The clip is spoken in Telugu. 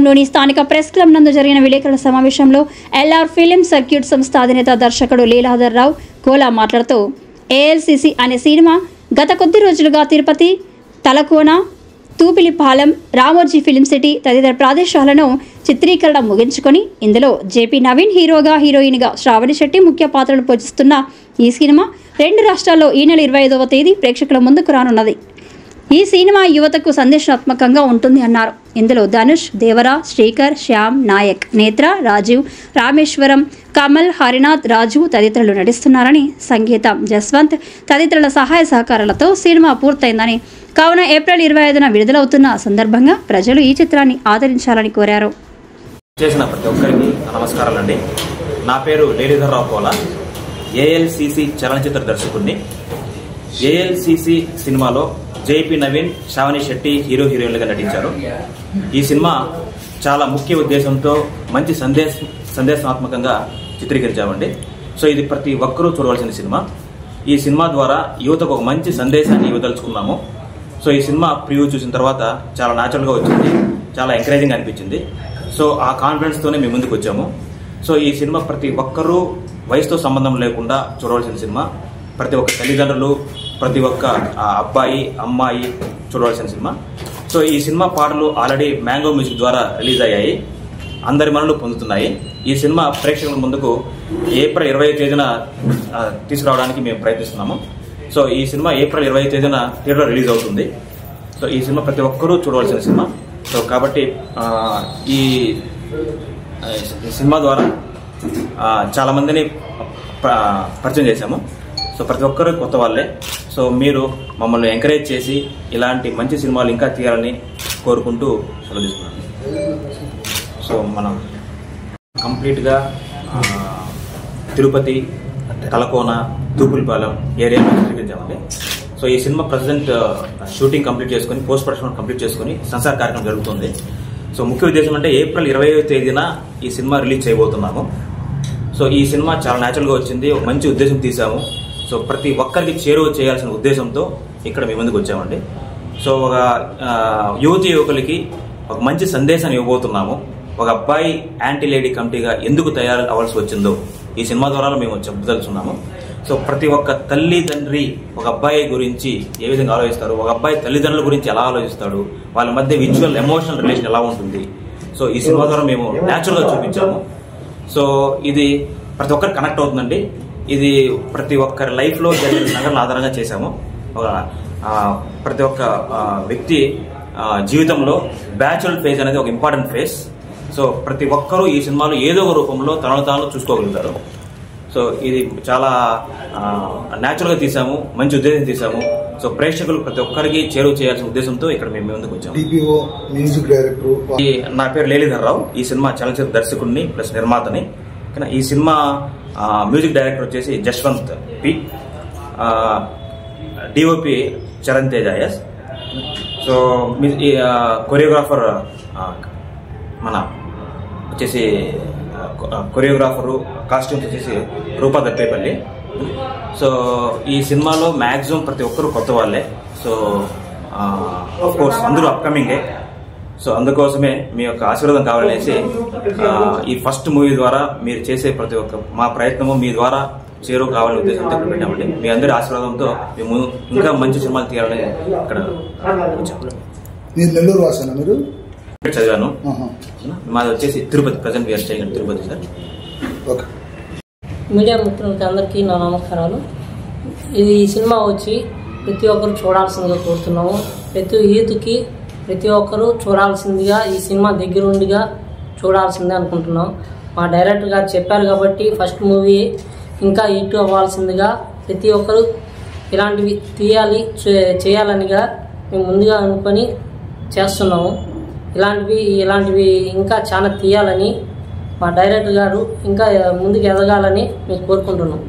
నగరంలోని స్థానిక ప్రెస్ క్లబ్ నందు జరిగిన విలేకరుల సమావేశంలో ఎల్ఆర్ ఫిలిం సర్క్యూట్ సంస్థ అధినేత దర్శకుడు లీలాధర్ రావు కోలా మాట్లాడుతూ ఏఎల్సీసీ అనే సినిమా గత కొద్ది రోజులుగా తిరుపతి, తలకోన, తూపిలిపాలెం, రామోజీ ఫిలిం సిటీ తదితర ప్రదేశాలను చిత్రీకరణ ముగించుకొని ఇందులో జేపీ నవీన్ హీరోగా, హీరోయిన్గా శ్రావణి శెట్టి ముఖ్య పాత్రలు పోషిస్తున్న ఈ సినిమా 2 రాష్ట్రాల్లో ఈ నెల 25వ తేదీ ప్రేక్షకుల ముందుకు రానున్నది. ఈ సినిమా యువతకు సందేశాత్మకంగా ఉంటుంది అన్నారు. ఇందులో ధనుష్, దేవరా, శ్రీకర్, శ్యామ్, నాయక్, నేత్ర, రాజీవ్, రామేశ్వరం, కమల్, హరినాథ్, రాజు తదితరులు నటిస్తున్నారని, సంగీతం జస్వంత్ తదితరుల సహాయ సహకారాలతో సినిమా పూర్తయిందని, కావున ఏప్రిల్ 25న విడుదలవుతున్న సందర్భంగా ప్రజలు ఈ చిత్రాన్ని ఆదరించాలని కోరారు. చేసిన ప్రతి ఒక్కరికి నమస్కారాలండి. నా పేరు లీలాధర్ రావు కోలా, ఏఎల్సీసీ చలనచిత్ర దర్శకుడిని. ఏఎల్సీసీ సినిమాలో జేపీ నవీన్, శ్రావణి శెట్టి హీరోయిన్లుగా నటించారు. ఈ సినిమా చాలా ముఖ్య ఉద్దేశంతో మంచి సందేశాత్మకంగా చిత్రీకరించామండి. సో ఇది ప్రతి ఒక్కరూ చూడవలసిన సినిమా. ఈ సినిమా ద్వారా యువతకు ఒక మంచి సందేశాన్ని ఇవ్వదలుచుకున్నాము. సో ఈ సినిమా ప్రివ్యూ చూసిన తర్వాత చాలా న్యాచురల్గా వచ్చింది, చాలా ఎంకరేజింగ్ అనిపించింది. సో ఆ కాన్ఫిడెన్స్తోనే మేము ముందుకు వచ్చాము. సో ఈ సినిమా ప్రతి ఒక్కరూ వయసుతో సంబంధం లేకుండా చూడవలసిన సినిమా. ప్రతి ఒక్క తల్లిదండ్రులు, ప్రతి ఒక్క అబ్బాయి, అమ్మాయి చూడవలసిన సినిమా. సో ఈ సినిమా పాటలు ఆల్రెడీ మ్యాంగో మ్యూజిక్ ద్వారా రిలీజ్ అయ్యాయి, అందరి మనలు పొందుతున్నాయి. ఈ సినిమా ప్రేక్షకుల ముందుకు ఏప్రిల్ 20వ తేదీన తీసుకురావడానికి మేము ప్రయత్నిస్తున్నాము. సో ఈ సినిమా ఏప్రిల్ 20వ తేదీన థియేటర్లో రిలీజ్ అవుతుంది. సో ఈ సినిమా ప్రతి ఒక్కరూ చూడవలసిన సినిమా. సో కాబట్టి ఈ సినిమా ద్వారా చాలా మందిని పరిచయం చేశాము. సో ప్రతి ఒక్కరు కొత్త వాళ్ళే. సో మీరు మమ్మల్ని ఎంకరేజ్ చేసి ఇలాంటి మంచి సినిమాలు ఇంకా తీయాలని కోరుకుంటూ సెలవు తీసుకున్నాను. సో మనం కంప్లీట్గా తిరుపతి, తలకోన, తూపులపాలెం ఏరియాలో చిత్రీకరించామండి. సో ఈ సినిమా ప్రజెంట్ షూటింగ్ కంప్లీట్ చేసుకుని, పోస్ట్ ప్రొడక్షన్ కంప్లీట్ చేసుకుని సంసార కార్యక్రమం జరుగుతుంది. సో ముఖ్య ఉద్దేశం అంటే ఏప్రిల్ 20వ తేదీన ఈ సినిమా రిలీజ్ చేయబోతున్నాము. సో ఈ సినిమా చాలా న్యాచురల్గా వచ్చింది, ఒక మంచి ఉద్దేశం తీసాము. సో ప్రతి ఒక్కరికి చేరువ చేయాల్సిన ఉద్దేశంతో ఇక్కడ మీ ముందుకు వచ్చామండి. సో ఒక యువకులకి ఒక మంచి సందేశాన్ని ఇవ్వబోతున్నాము. ఒక అబ్బాయి యాంటీ లేడీ కమిటీగా ఎందుకు తయారు అవ్వాల్సి వచ్చిందో ఈ సినిమా ద్వారా మేము చెప్పదలుచున్నాము. సో ప్రతి ఒక్క తల్లిదండ్రి ఒక అబ్బాయి గురించి ఏ విధంగా ఆలోచిస్తారు, ఒక అబ్బాయి తల్లిదండ్రుల గురించి ఎలా ఆలోచిస్తాడు, వాళ్ళ మధ్య విజువల్ ఎమోషనల్ రిలేషన్ ఎలా ఉంటుంది, సో ఈ సినిమా ద్వారా మేము న్యాచురల్గా చూపించాము. సో ఇది ప్రతి ఒక్కరు కనెక్ట్ అవుతుందండి. ఇది ప్రతి ఒక్కరి లైఫ్లో జరిగిన సంఘటనల ఆధారంగా చేశాము. ప్రతి ఒక్క వ్యక్తి జీవితంలో బ్యాచులర్ ఫేజ్ అనేది ఒక ఇంపార్టెంట్ ఫేజ్. సో ప్రతి ఒక్కరూ ఈ సినిమాలో ఏదో ఒక రూపంలో తనను తాను చూసుకోగలుగుతారు. సో ఇది చాలా న్యాచురల్గా తీసాము, మంచి ఉద్దేశం తీసాము. సో ప్రేక్షకులు ప్రతి ఒక్కరికి చేరువ చేయాల్సిన ఉద్దేశంతో ఇక్కడ మేము ముందుకు వచ్చాము. నా పేరు లీలాధర్ రావు. ఈ సినిమా చలనచిత్ర దర్శకుడిని ప్లస్ నిర్మాతని. ఈ సినిమా మ్యూజిక్ డైరెక్టర్ వచ్చేసి Jaswanth P, DOP Charan Teja S. So choreographer మన వచ్చేసి కొరియోగ్రాఫరు, కాస్ట్యూమ్స్ వచ్చేసి రూపా దత్తేపల్లి. సో ఈ సినిమాలో మ్యాక్సిమం ప్రతి ఒక్కరు కొత్త వాళ్ళే. సో ఆఫ్ కోర్స్ అందరూ అప్కమింగే. సో అందుకోసమే మీ యొక్క ఆశీర్వాదం కావాలనేసి ఈ ఫస్ట్ మూవీ ద్వారా మీరు చేసే ప్రతి ఒక్క మా ప్రయత్నము మీ ద్వారా చేరువ కావాలనే ఉద్దేశంతో ఇక్కడ పెట్టామండి. మీ అందరి ఆశీర్వాదంతో మేము ఇంకా మంచి సినిమాలు తీయాలని ఇక్కడ వచ్చాము. చదివాను. మాది వచ్చేసి Tirupati, present we are staying Tirupati sir. Media మిత్రులకి అందరికీ నా నమస్కారాలు. ఇది సినిమా వచ్చి ప్రతి ఒక్కరు చూడాల్సిందిగా కోరుతున్నాము. ప్రతి యూత్కి ప్రతి ఒక్కరూ చూడాల్సిందిగా, ఈ సినిమా దగ్గరుండిగా చూడాల్సిందే అనుకుంటున్నాం. మా డైరెక్టర్ గారు చెప్పారు కాబట్టి ఫస్ట్ మూవీ ఇంకా హిట్ అవ్వాల్సిందిగా ప్రతి ఒక్కరూ ఇలాంటివి చేయాలనిగా మేము ముందుగా అనుకొని చేస్తున్నాము. ఇలాంటివి ఇంకా చాలా తీయాలని మా డైరెక్టర్ గారు ఇంకా ముందుకు ఎదగాలని మేము కోరుకుంటున్నాం.